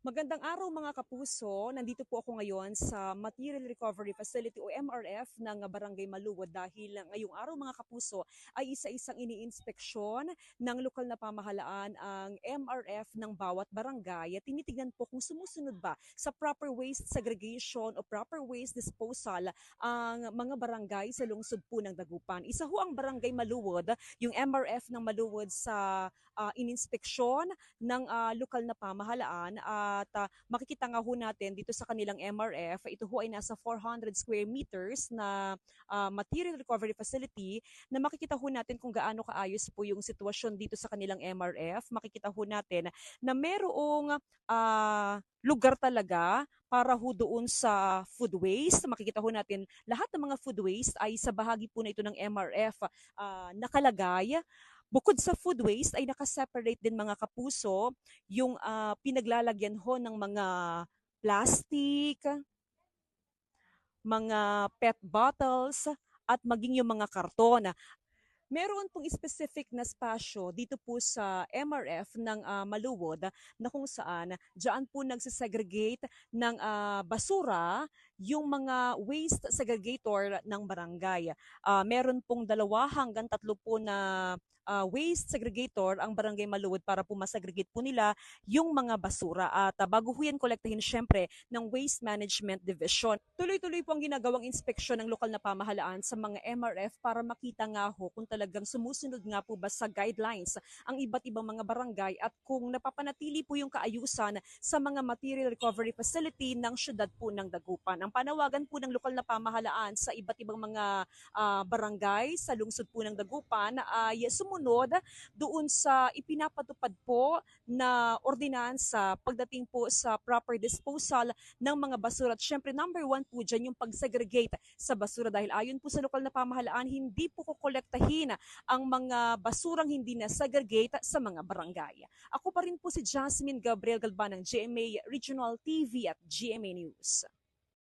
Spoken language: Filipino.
Magandang araw mga kapuso. Nandito po ako ngayon sa Material Recovery Facility o MRF ng Barangay Maluwod dahil ngayong araw mga kapuso ay isa-isang iniinspeksyon ng lokal na pamahalaan ang MRF ng bawat barangay at tinitignan po kung sumusunod ba sa proper waste segregation o proper waste disposal ang mga barangay sa lungsod po ng Dagupan. Isa ho ang Barangay Maluwod, yung MRF ng Maluwod sa ininspeksyon ng lokal na pamahalaan at makikita nga ho natin dito sa kanilang MRF, ito ho ay nasa 400 square meters na material recovery facility na makikita ho natin kung gaano kaayos po yung sitwasyon dito sa kanilang MRF. Makikita ho natin na merong lugar talaga para ho doon sa food waste. Makikita ho natin lahat ng mga food waste ay sa bahagi po na ito ng MRF nakalagay. Bukod sa food waste ay nakaseparate din mga kapuso yung pinaglalagyan ho ng mga plastic, mga PET bottles, at maging yung mga karton. Meron pong specific na spasyo dito po sa MRF ng Maluwod na kung saan diyan po nagsisegregate ng basura yung mga waste segregator ng barangay. Meron pong 2 hanggang 3 po na waste segregator ang Barangay Maluwod para po masegregate po nila yung mga basura. At bago ho yan kolektahin syempre ng Waste Management Division. Tuloy-tuloy po ang ginagawang inspeksyon ng lokal na pamahalaan sa mga MRF para makita nga ho kung talagang sumusunod nga po ba sa guidelines ang iba't ibang mga barangay at kung napapanatili po yung kaayusan sa mga material recovery facility ng syudad po ng Dagupan. Ang panawagan po ng lokal na pamahalaan sa iba't ibang mga barangay sa lungsod po ng Dagupan ay sumunod doon sa ipinapatupad po na ordinansa pagdating po sa proper disposal ng mga basura. At syempre, number one po dyan yung pag-segregate sa basura dahil ayon po sa lokal na pamahalaan, hindi po kukolektahin ang mga basurang hindi na segregate sa mga barangay. Ako pa rin po si Jasmine Gabriel Galban ng GMA Regional TV at GMA News.